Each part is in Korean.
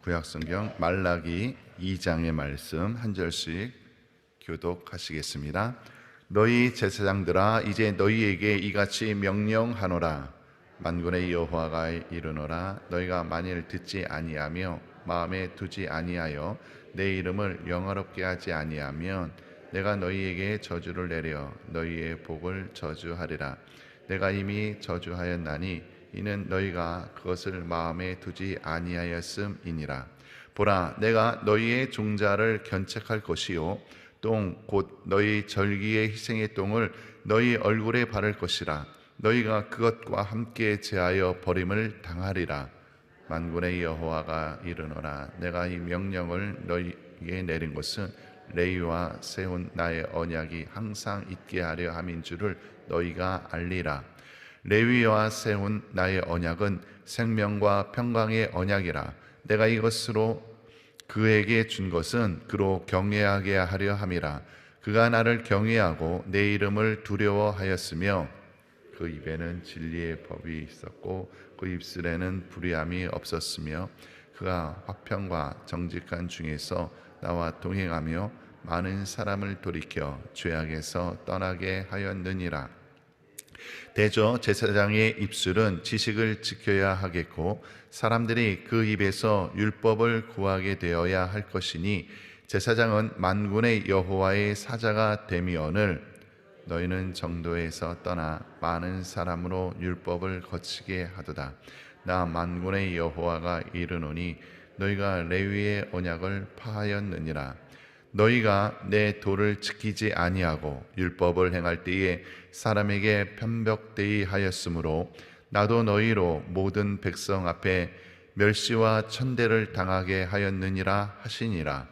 구약성경 말라기 2장의 말씀 한 절씩 교독하시겠습니다. 너희 제사장들아, 이제 너희에게 이같이 명령하노라. 만군의 여호와가 이르노라. 너희가 만일 듣지 아니하며 마음에 두지 아니하여 내 이름을 영화롭게 하지 아니하면 내가 너희에게 저주를 내려 너희의 복을 저주하리라. 내가 이미 저주하였나니 이는 너희가 그것을 마음에 두지 아니하였음이니라. 보라, 내가 너희의 종자를 견책할 것이요 똥 곧 너희 절기의 희생의 똥을 너희 얼굴에 바를 것이라. 너희가 그것과 함께 제하여 버림을 당하리라. 만군의 여호와가 이르노라. 내가 이 명령을 너희에게 내린 것은 레위와 세운 나의 언약이 항상 있게 하려 함인 줄을 너희가 알리라. 레위와 세운 나의 언약은 생명과 평강의 언약이라. 내가 이것으로 그에게 준 것은 그로 경외하게 하려 함이라. 그가 나를 경외하고 내 이름을 두려워하였으며 그 입에는 진리의 법이 있었고 그 입술에는 불의함이 없었으며 그가 화평과 정직한 중에서 나와 동행하며 많은 사람을 돌이켜 죄악에서 떠나게 하였느니라. 대저 제사장의 입술은 지식을 지켜야 하겠고 사람들이 그 입에서 율법을 구하게 되어야 할 것이니 제사장은 만군의 여호와의 사자가 되미오늘 너희는 정도에서 떠나 많은 사람으로 율법을 거치게 하도다. 나 만군의 여호와가 이르노니 너희가 레위의 언약을 파하였느니라. 너희가 내 도를 지키지 아니하고 율법을 행할 때에 사람에게 편벽되이 하였으므로 나도 너희로 모든 백성 앞에 멸시와 천대를 당하게 하였느니라 하시니라.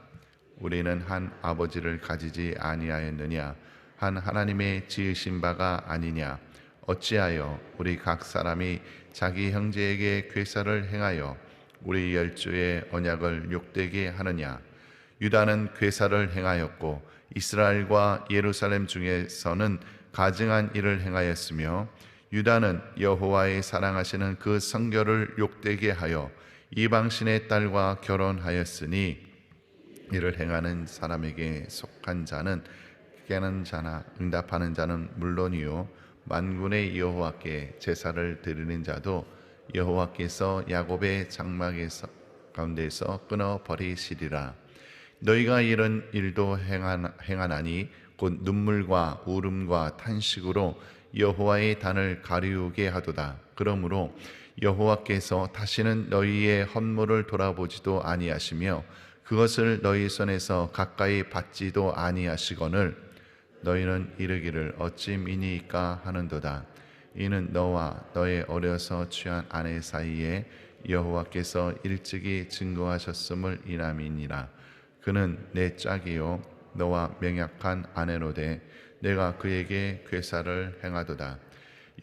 우리는 한 아버지를 가지지 아니하였느냐? 한 하나님의 지으신 바가 아니냐? 어찌하여 우리 각 사람이 자기 형제에게 괴사를 행하여 우리 열조의 언약을 욕되게 하느냐? 유다는 괴사를 행하였고 이스라엘과 예루살렘 중에서는 가증한 일을 행하였으며 유다는 여호와의 사랑하시는 그 성결을 욕되게 하여 이방신의 딸과 결혼하였으니 이를 행하는 사람에게 속한 자는 깨는 자나 응답하는 자는 물론이요 만군의 여호와께 제사를 드리는 자도 여호와께서 야곱의 장막에서 가운데서 끊어 버리시리라. 너희가 이런 일도 행하나니 곧 눈물과 울음과 탄식으로 여호와의 단을 가리우게 하도다. 그러므로 여호와께서 다시는 너희의 헌물을 돌아보지도 아니하시며 그것을 너희 손에서 가까이 받지도 아니하시거늘 너희는 이르기를 어찌 미니이까 하는도다. 이는 너와 너의 어려서 취한 아내 사이에 여호와께서 일찍이 증거하셨음을 인함이니라. 그는 내 짝이요 너와 명약한 아내로되 내가 그에게 괴사를 행하도다.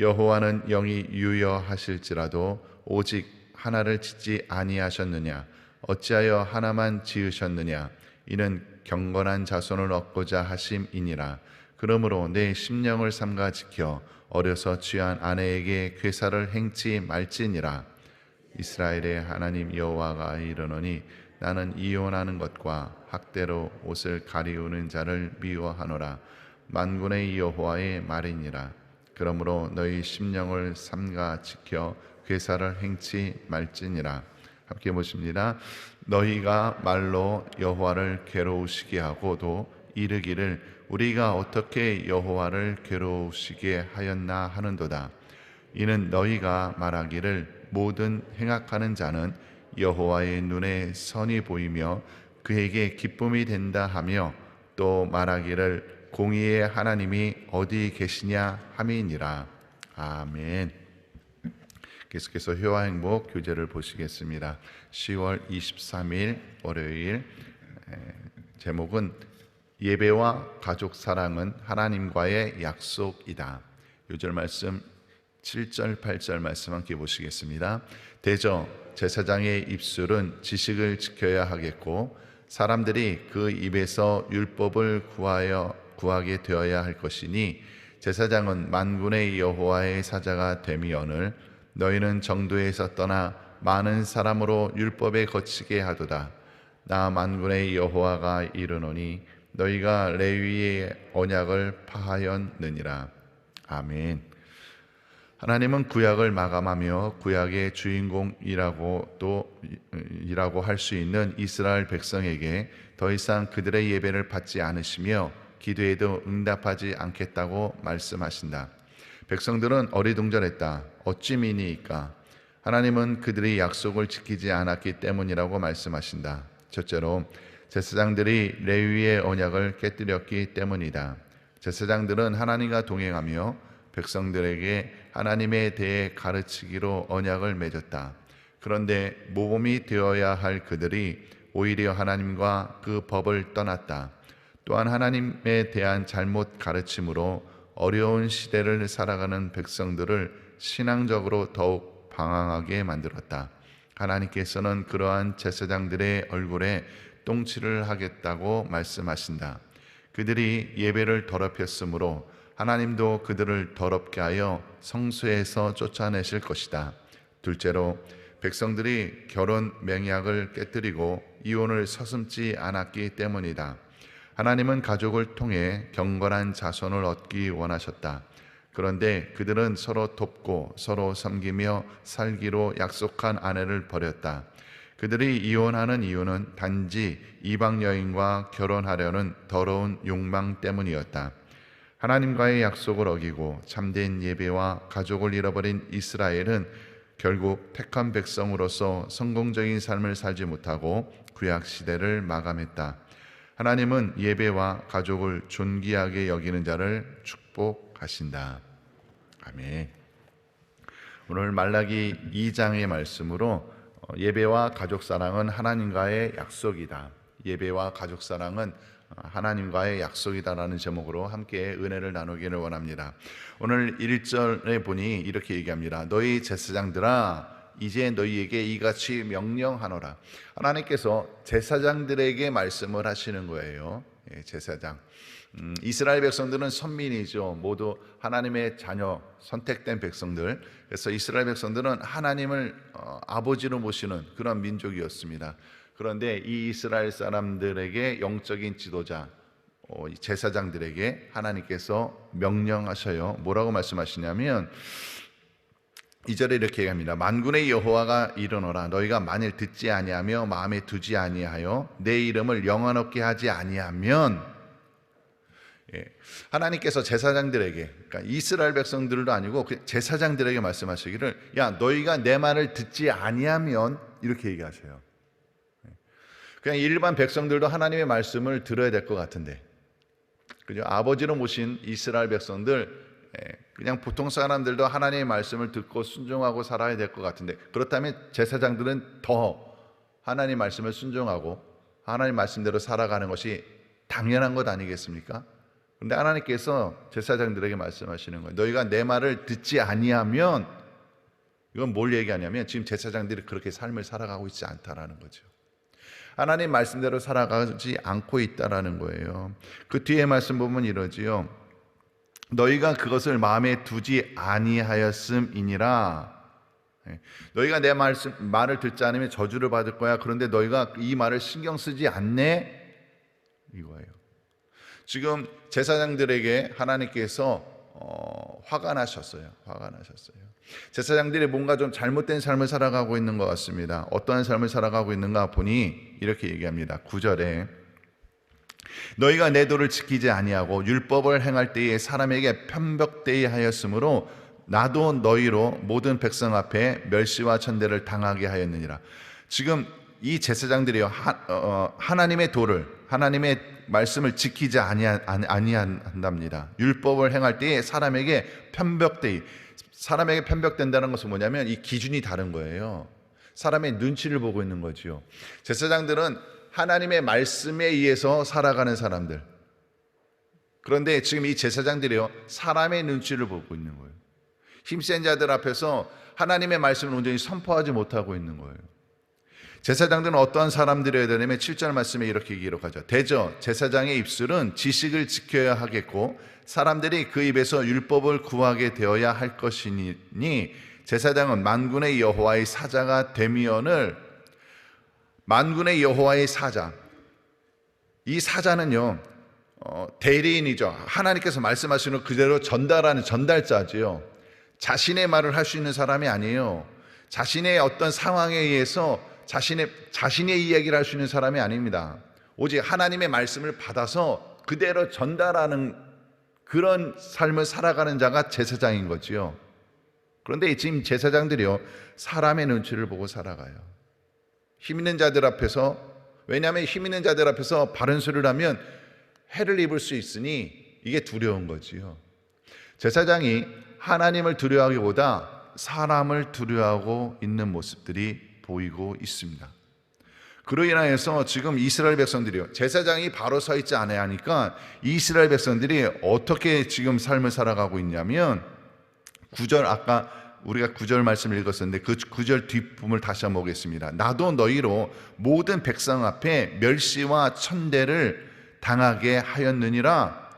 여호와는 영이 유여하실지라도 오직 하나를 짓지 아니하셨느냐? 어찌하여 하나만 지으셨느냐? 이는 경건한 자손을 얻고자 하심이니라. 그러므로 내 심령을 삼가 지켜 어려서 취한 아내에게 괴사를 행치 말지니라. 이스라엘의 하나님 여호와가 이르노니 나는 이혼하는 것과 학대로 옷을 가리우는 자를 미워하노라. 만군의 여호와의 말이니라. 그러므로 너희 심령을 삼가 지켜 괴사를 행치 말지니라. 함께 보십니다. 너희가 말로 여호와를 괴로우시게 하고도 이르기를 우리가 어떻게 여호와를 괴로우시게 하였나 하는도다. 이는 너희가 말하기를 모든 행악하는 자는 여호와의 눈에 선이 보이며 그에게 기쁨이 된다 하며 또 말하기를 공의의 하나님이 어디 계시냐 함이니라. 아멘. 계속해서 회화 행복 교재를 보시겠습니다. 10월 23일 월요일 제목은 예배와 가족 사랑은 하나님과의 약속이다. 요절 말씀 7절 8절 말씀 함께 보시겠습니다. 대저 제사장의 입술은 지식을 지켜야 하겠고 사람들이 그 입에서 율법을 구하게 되어야 할 것이니 제사장은 만군의 여호와의 사자가 되미오늘 너희는 정도에서 떠나 많은 사람으로 율법에 거치게 하도다. 나 만군의 여호와가 이르노니 너희가 레위의 언약을 파하였느니라. 아멘. 하나님은 구약을 마감하며 구약의 주인공이라고 할 수 있는 이스라엘 백성에게 더 이상 그들의 예배를 받지 않으시며 기도에도 응답하지 않겠다고 말씀하신다. 백성들은 어리둥절했다. 어찌 미니이까? 하나님은 그들이 약속을 지키지 않았기 때문이라고 말씀하신다. 첫째로 제사장들이 레위의 언약을 깨뜨렸기 때문이다. 제사장들은 하나님과 동행하며 백성들에게 하나님에 대해 가르치기로 언약을 맺었다. 그런데 모범이 되어야 할 그들이 오히려 하나님과 그 법을 떠났다. 또한 하나님에 대한 잘못 가르침으로 어려운 시대를 살아가는 백성들을 신앙적으로 더욱 방황하게 만들었다. 하나님께서는 그러한 제사장들의 얼굴에 똥칠을 하겠다고 말씀하신다. 그들이 예배를 더럽혔으므로 하나님도 그들을 더럽게 하여 성소에서 쫓아내실 것이다. 둘째로 백성들이 결혼 맹약을 깨뜨리고 이혼을 서슴지 않았기 때문이다. 하나님은 가족을 통해 경건한 자손을 얻기 원하셨다. 그런데 그들은 서로 돕고 서로 섬기며 살기로 약속한 아내를 버렸다. 그들이 이혼하는 이유는 단지 이방 여인과 결혼하려는 더러운 욕망 때문이었다. 하나님과의 약속을 어기고 참된 예배와 가족을 잃어버린 이스라엘은 결국 택한 백성으로서 성공적인 삶을 살지 못하고 구약 시대를 마감했다. 하나님은 예배와 가족을 존귀하게 여기는 자를 축복하신다. 아멘. 오늘 말라기 2장의 말씀으로 예배와 가족 사랑은 하나님과의 약속이다. 예배와 가족 사랑은 하나님과의 약속이다라는 제목으로 함께 은혜를 나누기를 원합니다. 오늘 1절에 보니 이렇게 얘기합니다. 너희 제사장들아 이제 너희에게 이같이 명령하노라. 하나님께서 제사장들에게 말씀을 하시는 거예요. 제사장. 이스라엘 백성들은 선민이죠. 모두 하나님의 자녀, 선택된 백성들. 그래서 이스라엘 백성들은 하나님을 아버지로 모시는 그런 민족이었습니다. 그런데 이 이스라엘 사람들에게 영적인 지도자, 제사장들에게 하나님께서 명령하셔요. 뭐라고 말씀하시냐면 2절에 이렇게 얘기합니다. 만군의 여호와가 이르노라. 너희가 만일 듣지 아니하며 마음에 두지 아니하여 내 이름을 영화롭게 하지 아니하면, 하나님께서 제사장들에게, 그러니까 이스라엘 백성들도 아니고 제사장들에게 말씀하시기를, 야 너희가 내 말을 듣지 아니하면, 이렇게 얘기하세요. 그냥 일반 백성들도 하나님의 말씀을 들어야 될 것 같은데, 그죠? 아버지로 모신 이스라엘 백성들, 그냥 보통 사람들도 하나님의 말씀을 듣고 순종하고 살아야 될 것 같은데, 그렇다면 제사장들은 더 하나님의 말씀을 순종하고 하나님의 말씀대로 살아가는 것이 당연한 것 아니겠습니까? 그런데 하나님께서 제사장들에게 말씀하시는 거예요. 너희가 내 말을 듣지 아니하면, 이건 뭘 얘기하냐면 지금 제사장들이 그렇게 삶을 살아가고 있지 않다라는 거죠. 하나님 말씀대로 살아가지 않고 있다라는 거예요. 그 뒤에 말씀 보면 이러지요. 너희가 그것을 마음에 두지 아니하였음이니라. 너희가 내 말을 듣지 않으면 저주를 받을 거야. 그런데 너희가 이 말을 신경 쓰지 않네, 이거예요. 지금 제사장들에게 하나님께서 화가 나셨어요. 제사장들이 뭔가 좀 잘못된 삶을 살아가고 있는 것 같습니다. 어떠한 삶을 살아가고 있는가 보니 이렇게 얘기합니다. 9절에 너희가 내 도를 지키지 아니하고 율법을 행할 때에 사람에게 편벽되이 하였으므로 나도 너희로 모든 백성 앞에 멸시와 천대를 당하게 하였느니라. 지금 이 제사장들이요, 하나님의 도를, 하나님의 말씀을 지키지 아니한답니다. 율법을 행할 때에 사람에게 편벽되이, 사람에게 편벽된다는 것은 뭐냐면 이 기준이 다른 거예요. 사람의 눈치를 보고 있는 거죠. 제사장들은 하나님의 말씀에 의해서 살아가는 사람들. 그런데 지금 이 제사장들이요, 사람의 눈치를 보고 있는 거예요. 힘센 자들 앞에서 하나님의 말씀을 온전히 선포하지 못하고 있는 거예요. 제사장들은 어떠한 사람들이어야 되냐면 7절 말씀에 이렇게 기록하죠. 대저 제사장의 입술은 지식을 지켜야 하겠고 사람들이 그 입에서 율법을 구하게 되어야 할 것이니 제사장은 만군의 여호와의 사자가 되미언을, 만군의 여호와의 사자, 이 사자는요 대리인이죠. 하나님께서 말씀하시는 그대로 전달하는 전달자지요. 자신의 말을 할 수 있는 사람이 아니에요. 자신의 어떤 상황에 의해서 자신의 이야기를 할 수 있는 사람이 아닙니다. 오직 하나님의 말씀을 받아서 그대로 전달하는 그런 삶을 살아가는 자가 제사장인 거지요. 그런데 지금 제사장들이요 사람의 눈치를 보고 살아가요. 힘 있는 자들 앞에서, 왜냐하면 힘 있는 자들 앞에서 바른 소리를 하면 해를 입을 수 있으니 이게 두려운 거지요. 제사장이 하나님을 두려워하기보다 사람을 두려워하고 있는 모습들이 보이고 있습니다. 그로 인하여서 지금 이스라엘 백성들이요 제사장이 바로 서 있지 않아야 하니까 이스라엘 백성들이 어떻게 지금 삶을 살아가고 있냐면 9절, 아까 우리가 9절 말씀을 읽었었는데 그 9절 뒷부분을 다시 한번 보겠습니다. 나도 너희로 모든 백성 앞에 멸시와 천대를 당하게 하였느니라.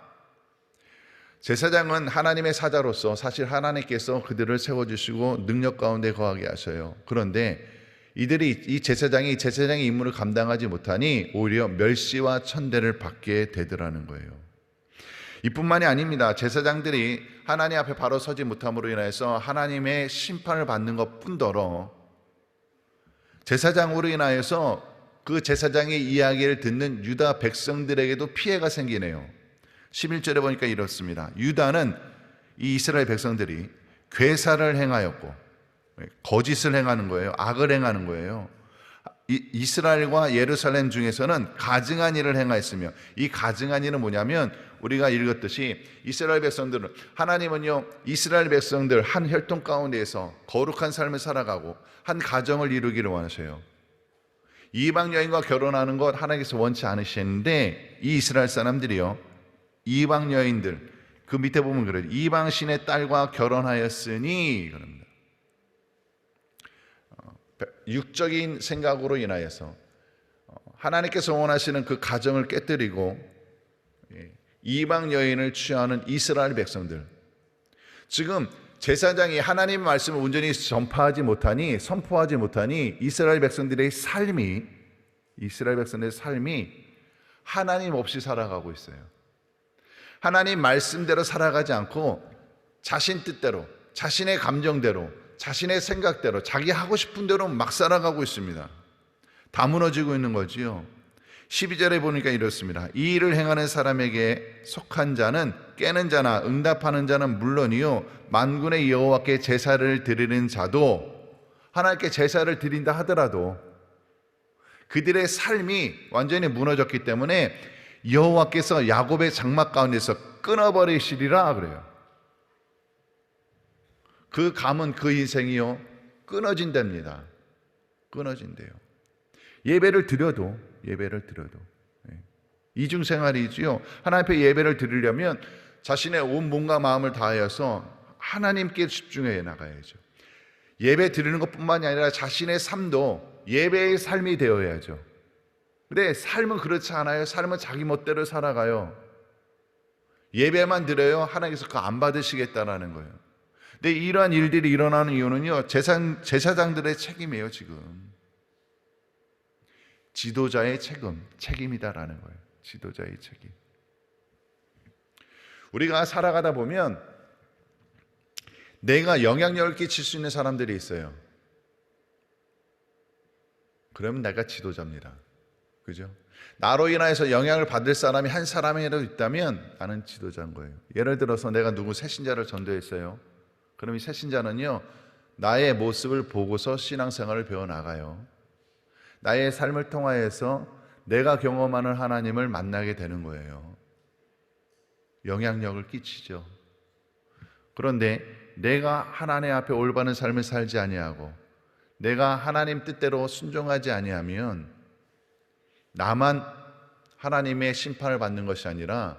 제사장은 하나님의 사자로서 사실 하나님께서 그들을 세워주시고 능력 가운데 거하게 하셔요. 그런데 이 제사장이 임무를 감당하지 못하니 오히려 멸시와 천대를 받게 되더라는 거예요. 이뿐만이 아닙니다. 제사장들이 하나님 앞에 바로 서지 못함으로 인해서 하나님의 심판을 받는 것 뿐더러 제사장으로 인하여서 그 제사장의 이야기를 듣는 유다 백성들에게도 피해가 생기네요. 11절에 보니까 이렇습니다. 유다는 이 이스라엘 백성들이 괴사를 행하였고, 거짓을 행하는 거예요. 악을 행하는 거예요. 이스라엘과 예루살렘 중에서는 가증한 일을 행하였으며, 이 가증한 일은 뭐냐면 우리가 읽었듯이 이스라엘 백성들은, 하나님은요 이스라엘 백성들 한 혈통 가운데에서 거룩한 삶을 살아가고 한 가정을 이루기를 원하셔요. 이방 여인과 결혼하는 것 하나님께서 원치 않으시는데 이 이스라엘 사람들이요 이방 여인들, 그 밑에 보면 그래요. 이방 신의 딸과 결혼하였으니 그럽니다. 육적인 생각으로 인하여서 하나님께서 원하시는 그 가정을 깨뜨리고 이방 여인을 취하는 이스라엘 백성들, 지금 제사장이 하나님의 말씀을 온전히 선포하지 못하니 이스라엘 백성들의 삶이 하나님 없이 살아가고 있어요. 하나님 말씀대로 살아가지 않고 자신 뜻대로, 자신의 감정대로, 자신의 생각대로, 자기 하고 싶은 대로 막 살아가고 있습니다. 다 무너지고 있는 거지요. 12절에 보니까 이렇습니다. 이 일을 행하는 사람에게 속한 자는, 깨는 자나 응답하는 자는 물론이요 만군의 여호와께 제사를 드리는 자도, 하나님께 제사를 드린다 하더라도 그들의 삶이 완전히 무너졌기 때문에 여호와께서 야곱의 장막 가운데서 끊어버리시리라 그래요. 그 감은, 그 인생이요 끊어진답니다. 끊어진대요. 예배를 드려도 이중생활이지요. 하나님 앞에 예배를 드리려면 자신의 온 몸과 마음을 다하여서 하나님께 집중해 나가야죠. 예배 드리는 것뿐만이 아니라 자신의 삶도 예배의 삶이 되어야죠. 근데 삶은 그렇지 않아요. 삶은 자기 멋대로 살아가요. 예배만 드려요. 하나님께서 그거 안 받으시겠다라는 거예요. 근데 이러한 일들이 일어나는 이유는요 제사장들의 책임이에요. 지금 지도자의 책임이다라는 거예요. 지도자의 책임. 우리가 살아가다 보면 내가 영향력을 끼칠 수 있는 사람들이 있어요. 그러면 내가 지도자입니다. 그죠? 나로 인하여서 영향을 받을 사람이 한 사람이라도 있다면 나는 지도자인 거예요. 예를 들어서 내가 누구 새신자를 전도했어요. 그럼 이 새신자는요 나의 모습을 보고서 신앙생활을 배워나가요. 나의 삶을 통하여서 내가 경험하는 하나님을 만나게 되는 거예요. 영향력을 끼치죠. 그런데 내가 하나님 앞에 올바른 삶을 살지 아니하고 내가 하나님 뜻대로 순종하지 아니하면 나만 하나님의 심판을 받는 것이 아니라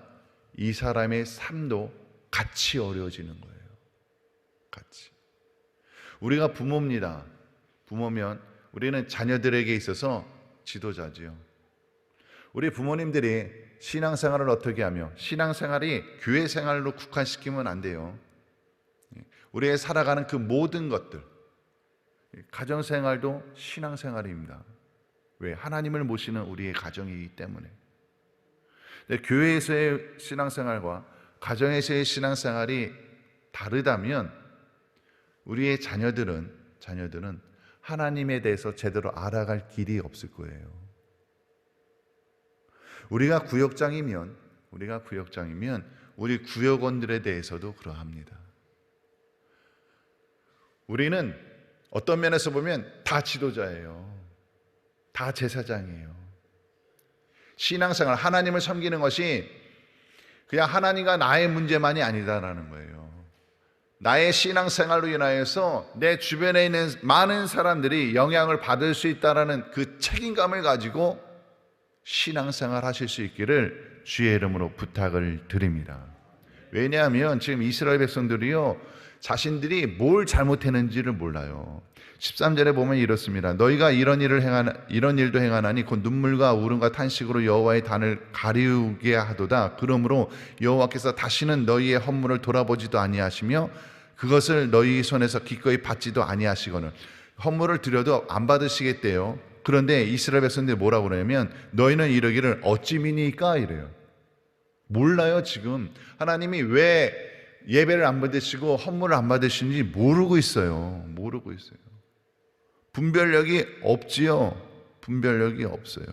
이 사람의 삶도 같이 어려워지는 거예요. 같이. 우리가 부모입니다. 부모면 우리는 자녀들에게 있어서 지도자지요. 우리 부모님들이 신앙생활을 어떻게 하며 신앙생활이 교회 생활로 국한시키면 안 돼요. 우리의 살아가는 그 모든 것들, 가정생활도 신앙생활입니다. 왜? 하나님을 모시는 우리의 가정이기 때문에. 교회에서의 신앙생활과 가정에서의 신앙생활이 다르다면 우리의 자녀들은 하나님에 대해서 제대로 알아갈 길이 없을 거예요. 우리가 구역장이면 우리 구역원들에 대해서도 그러합니다. 우리는 어떤 면에서 보면 다 지도자예요. 다 제사장이에요. 신앙생활, 하나님을 섬기는 것이 그냥 하나님과 나의 문제만이 아니다라는 거예요. 나의 신앙생활로 인하여서 내 주변에 있는 많은 사람들이 영향을 받을 수 있다는 그 책임감을 가지고 신앙생활 하실 수 있기를 주의 이름으로 부탁을 드립니다. 왜냐하면 지금 이스라엘 백성들이요, 자신들이 뭘 잘못했는지를 몰라요. 13절에 보면 이렇습니다. 너희가 이런 일도 행하나니 곧 눈물과 울음과 탄식으로 여호와의 단을 가리우게 하도다. 그러므로 여호와께서 다시는 너희의 헌물을 돌아보지도 아니하시며 그것을 너희 손에서 기꺼이 받지도 아니하시거늘. 헌물을 드려도 안 받으시겠대요. 그런데 이스라엘 백성들이 뭐라고 그러냐면 너희는 이러기를 어찌 미니까 이래요. 몰라요. 지금 하나님이 왜 예배를 안 받으시고 헌물을 안 받으시는지 모르고 있어요. 분별력이 없지요. 분별력이 없어요.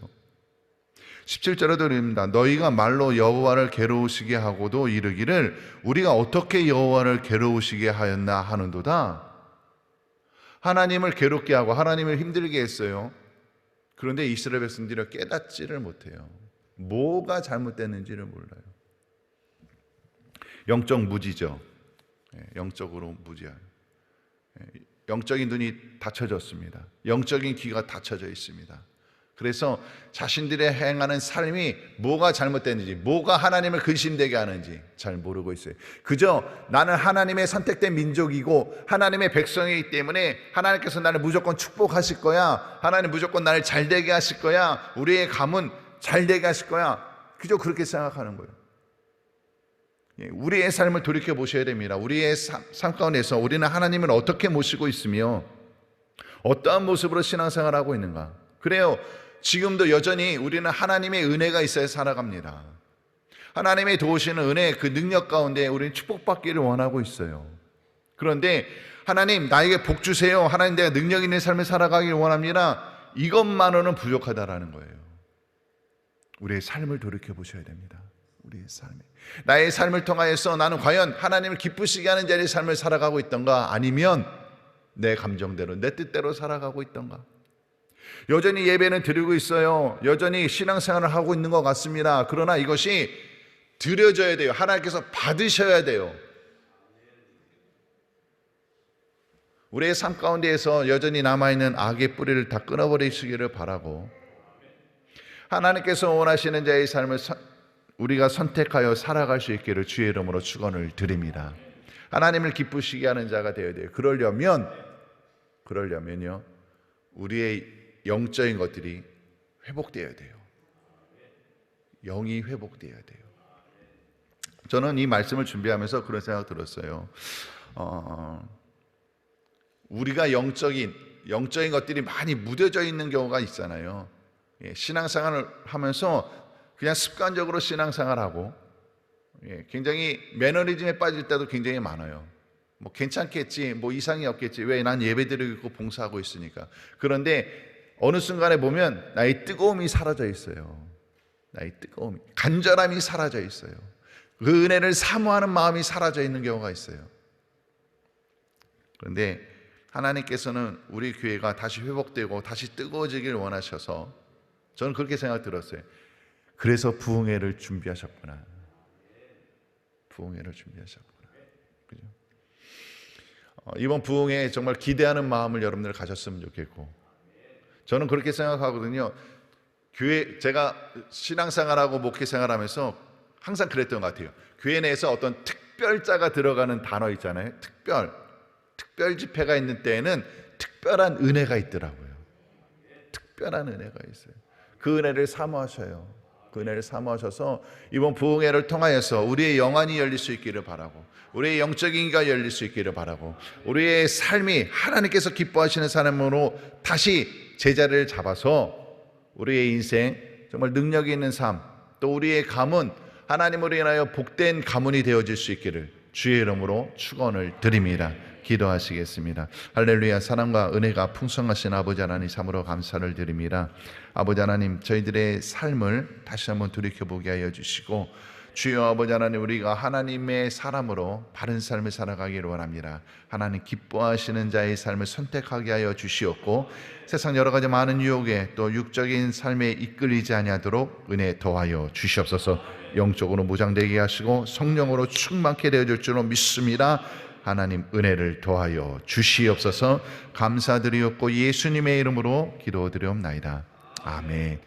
17절에도 그럽니다. 너희가 말로 여호와를 괴로우시게 하고도 이르기를 우리가 어떻게 여호와를 괴로우시게 하였나 하는도다. 하나님을 괴롭게 하고 하나님을 힘들게 했어요. 그런데 이스라엘 백성들이 깨닫지를 못해요. 뭐가 잘못됐는지를 몰라요. 영적 무지죠. 영적으로 무지해요. 영적인 눈이 닫혀졌습니다. 영적인 귀가 닫혀져 있습니다. 그래서 자신들의 행하는 삶이 뭐가 잘못됐는지, 뭐가 하나님을 근심되게 하는지 잘 모르고 있어요. 그저 나는 하나님의 선택된 민족이고 하나님의 백성이기 때문에 하나님께서 나를 무조건 축복하실 거야, 하나님 무조건 나를 잘되게 하실 거야, 우리의 가문 잘되게 하실 거야, 그저 그렇게 생각하는 거예요. 우리의 삶을 돌이켜 보셔야 됩니다. 우리의 삶 가운데서 우리는 하나님을 어떻게 모시고 있으며 어떠한 모습으로 신앙생활하고 있는가. 그래요, 지금도 여전히 우리는 하나님의 은혜가 있어야 살아갑니다. 하나님의 도우시는 은혜, 그 능력 가운데 우리는 축복받기를 원하고 있어요. 그런데 하나님 나에게 복 주세요, 하나님 내가 능력 있는 삶을 살아가기를 원합니다, 이것만으로는 부족하다라는 거예요. 우리의 삶을 돌이켜 보셔야 됩니다. 우리의 삶에 나의 삶을 통하여서 나는 과연 하나님을 기쁘시게 하는 자리의 삶을 살아가고 있던가, 아니면 내 감정대로 내 뜻대로 살아가고 있던가. 여전히 예배는 드리고 있어요. 여전히 신앙생활을 하고 있는 것 같습니다. 그러나 이것이 드려져야 돼요. 하나님께서 받으셔야 돼요. 우리의 삶 가운데에서 여전히 남아있는 악의 뿌리를 다 끊어버리시기를 바라고, 하나님께서 원하시는 자의 삶을 우리가 선택하여 살아갈 수 있기를 주의 이름으로 축원을 드립니다. 하나님을 기쁘시게 하는 자가 되어야 돼요. 그러려면요, 우리의 영적인 것들이 회복되어야 돼요. 영이 회복되어야 돼요. 저는 이 말씀을 준비하면서 그런 생각 들었어요. 우리가 영적인 것들이 많이 묻어져 있는 경우가 있잖아요. 신앙생활을 하면서 그냥 습관적으로 신앙생활하고 굉장히 매너리즘에 빠질 때도 굉장히 많아요. 뭐 괜찮겠지, 뭐 이상이 없겠지, 왜 난 예배드리고 있고 봉사하고 있으니까. 그런데 어느 순간에 보면 나의 뜨거움이 사라져 있어요. 나의 뜨거움이, 간절함이 사라져 있어요. 그 은혜를 사모하는 마음이 사라져 있는 경우가 있어요. 그런데 하나님께서는 우리 교회가 다시 회복되고 다시 뜨거워지길 원하셔서, 저는 그렇게 생각 들었어요. 그래서 부흥회를 준비하셨구나. 부흥회를 준비하셨구나. 그죠? 이번 부흥회에 정말 기대하는 마음을 여러분들 가졌으면 좋겠고, 저는 그렇게 생각하거든요. 제가 신앙생활하고 목회생활하면서 항상 그랬던 것 같아요. 교회 내에서 어떤 특별자가 들어가는 단어 있잖아요. 특별 집회가 있는 때에는 특별한 은혜가 있더라고요. 특별한 은혜가 있어요. 그 은혜를 사모하셔요. 그 은혜를 사모하셔서 이번 부흥회를 통하여서 우리의 영안이 열릴 수 있기를 바라고, 우리의 영적인 귀가 열릴 수 있기를 바라고, 우리의 삶이 하나님께서 기뻐하시는 삶으로 다시 제자리를 잡아서 우리의 인생 정말 능력이 있는 삶, 또 우리의 가문 하나님으로 인하여 복된 가문이 되어질 수 있기를 주의 이름으로 축원을 드립니다. 기도하시겠습니다. 할렐루야. 사랑과 은혜가 풍성하신 아버지 하나님 참으로 감사를 드립니다. 아버지 하나님, 저희들의 삶을 다시 한번 돌이켜보게 하여 주시고, 주여 아버지 하나님, 우리가 하나님의 사람으로 바른 삶을 살아가기를 원합니다. 하나님 기뻐하시는 자의 삶을 선택하게 하여 주시옵고, 세상 여러 가지 많은 유혹에 또 육적인 삶에 이끌리지 아니하도록 은혜 더하여 주시옵소서. 영적으로 무장되게 하시고 성령으로 충만케 되어질 줄로 믿습니다. 하나님 은혜를 더하여 주시옵소서. 감사드리옵고 예수님의 이름으로 기도드리옵나이다. 아멘.